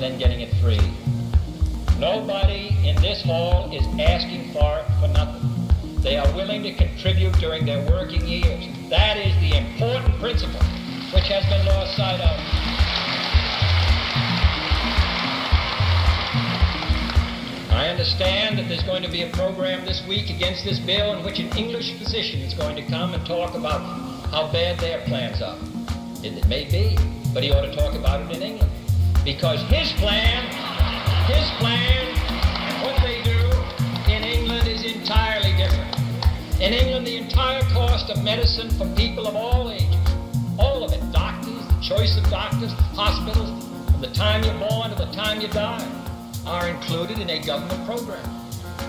and then getting it free. Nobody in this hall is asking for it for nothing. They are willing to contribute during their working years. That is the important principle which has been lost sight of. I understand that there's going to be a program this week against this bill in which an English physician is going to come and talk about how bad their plans are. It may be, but he ought to talk about it in England. Because his plan and what they do in England is entirely different. In England, the entire cost of medicine for people of all ages, all of it, doctors, the choice of doctors, hospitals, from the time you're born to the time you die, are included in a government program.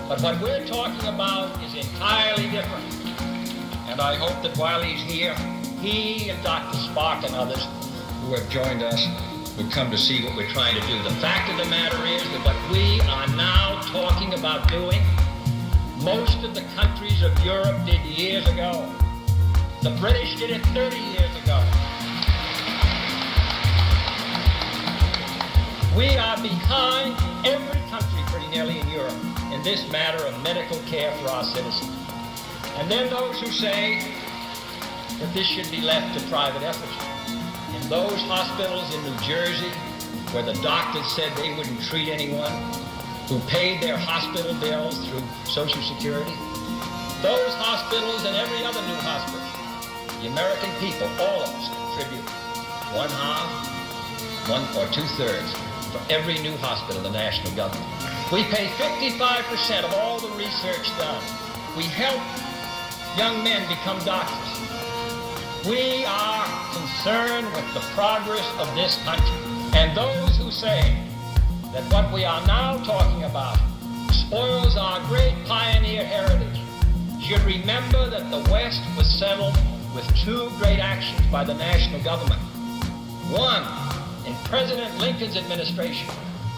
But what we're talking about is entirely different. And I hope that while he's here, he and Dr. Spark and others who have joined us will come to see what we're trying to do. The fact of the matter is that what we are now talking about doing, most of the countries of Europe did years ago. The British did it 30 years ago. We are behind every country pretty nearly in Europe in this matter of medical care for our citizens. And then those who say that this should be left to private efforts. In those hospitals in New Jersey where the doctors said they wouldn't treat anyone, who paid their hospital bills through Social Security, those hospitals and every other new hospital, the American people, all of us, contribute 1/2, 1 or 2/3 for every new hospital in the national government. We pay 55% of all the research done. We help young men become doctors. We are concerned with the progress of this country. And those who say that what we are now talking about spoils our great pioneer heritage should remember that the West was settled with two great actions by the national government. One, in President Lincoln's administration,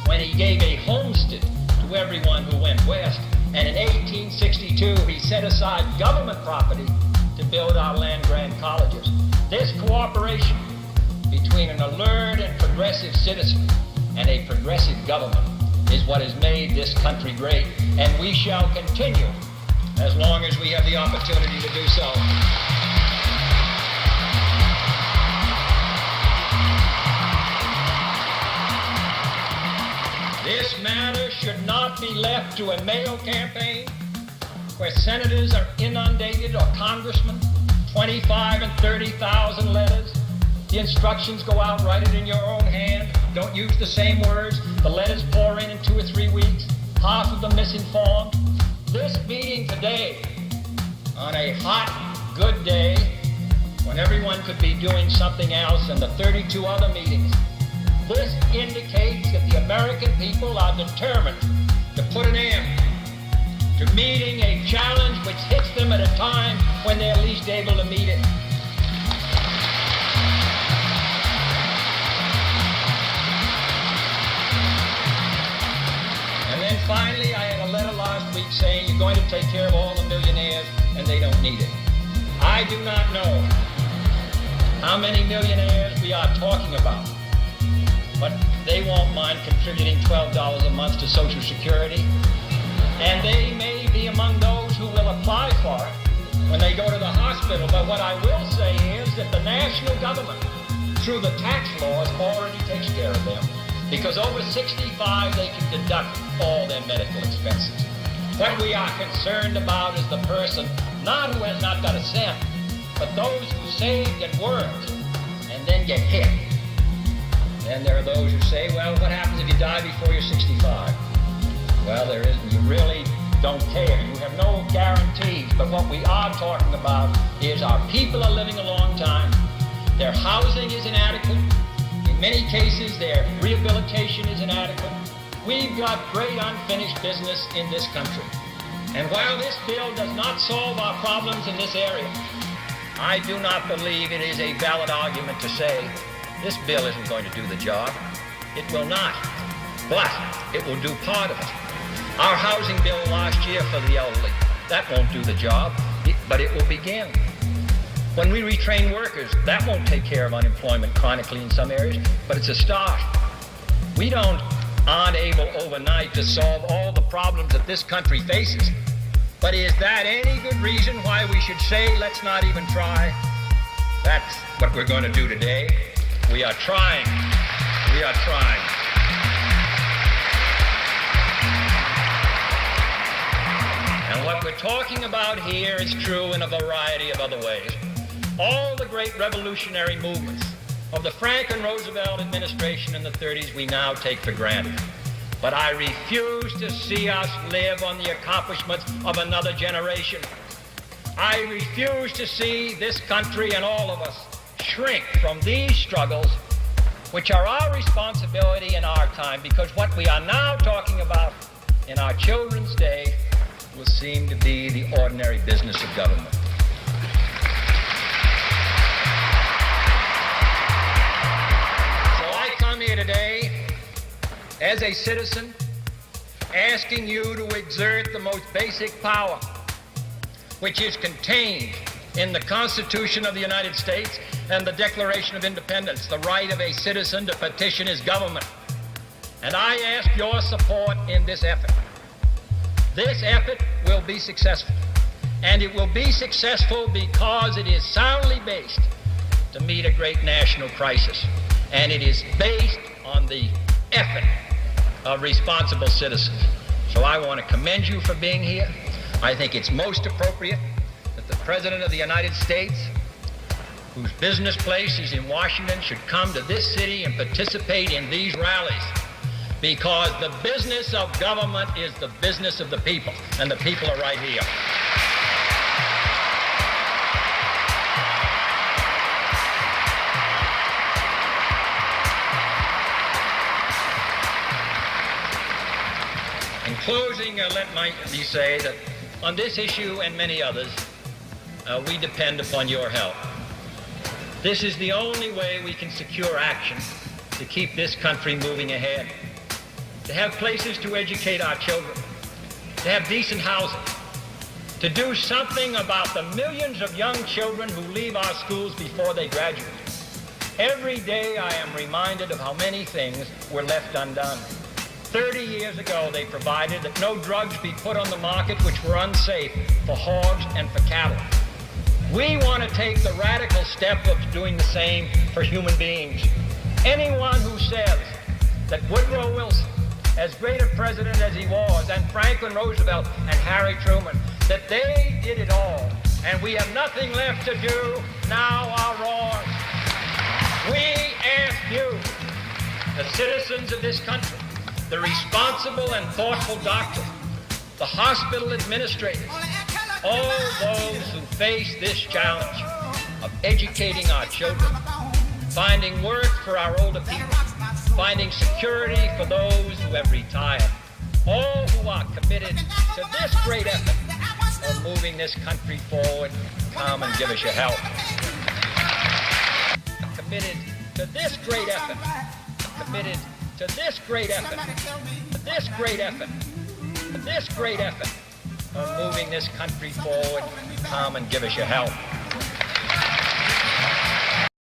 when he gave a homestead to everyone who went west, and in 1862 he set aside government property to build our land-grant colleges. This cooperation between an alert and progressive citizen and a progressive government is what has made this country great, and we shall continue as long as we have the opportunity to do so. This matter should not be left to a mail campaign where senators are inundated, or congressmen, 25 and 30,000 letters. The instructions go out, write it in your own hand, don't use the same words. The letters pour in 2 or 3 weeks, half of them misinformed. This meeting today, on a hot, good day, when everyone could be doing something else, and the 32 other meetings, this indicates that the American people are determined to put an end to meeting a challenge which hits them at a time when they're least able to meet it. And then finally, I had a letter last week saying you're going to take care of all the millionaires and they don't need it. I do not know how many millionaires we are talking about, but they won't mind contributing $12 a month to Social Security. And they may be among those who will apply for it when they go to the hospital. But what I will say is that the national government, through the tax laws, already takes care of them. Because over 65, they can deduct all their medical expenses. What we are concerned about is the person, not who has not got a cent, but those who saved and worked and then get hit. Then there are those who say, well, what happens if you die before you're 65? Well, there isn't. You really don't care. You have no guarantees. But what we are talking about is our people are living a long time. Their housing is inadequate. In many cases, their rehabilitation is inadequate. We've got great unfinished business in this country. And while this bill does not solve our problems in this area, I do not believe it is a valid argument to say this bill isn't going to do the job. It will not. But it will do part of it. Our housing bill last year for the elderly, that won't do the job, but it will begin. When we retrain workers, that won't take care of unemployment chronically in some areas, but it's a start. We aren't able overnight to solve all the problems that this country faces. But is that any good reason why we should say, let's not even try? That's what we're going to do today. We are trying. We are trying. And what we're talking about here is true in a variety of other ways. All the great revolutionary movements of the Franklin Roosevelt administration in the 30s we now take for granted. But I refuse to see us live on the accomplishments of another generation. I refuse to see this country and all of us shrink from these struggles, which are our responsibility in our time, because what we are now talking about in our children's day will seem to be the ordinary business of government. So I come here today as a citizen, asking you to exert the most basic power, which is contained in the Constitution of the United States and the Declaration of Independence, the right of a citizen to petition his government. And I ask your support in this effort. This effort will be successful, and it will be successful because it is soundly based to meet a great national crisis, and it is based on the effort of responsible citizens. So I want to commend you for being here. I think it's most appropriate that the President of the United States, whose business place is in Washington, should come to this city and participate in these rallies, because the business of government is the business of the people, and the people are right here. In closing, let me say that on this issue and many others, we depend upon your help. This is the only way we can secure action to keep this country moving ahead, to have places to educate our children, to have decent housing, to do something about the millions of young children who leave our schools before they graduate. Every day I am reminded of how many things were left undone. 30 years ago, they provided that no drugs be put on the market which were unsafe for hogs and for cattle. We want to take the radical step of doing the same for human beings. Anyone who says that Woodrow Wilson, as great a president as he was, and Franklin Roosevelt and Harry Truman, that they did it all, and we have nothing left to do, now are wrong. We ask you, the citizens of this country, the responsible and thoughtful doctors, the hospital administrators, all those who face this challenge of educating our children, finding work for our older people, finding security for those who have retired, all who are committed to this great effort of moving this country forward, come and give us your help. Committed to this great effort, committed to this great effort, this great effort, this great effort of moving this country forward, come and give us your help.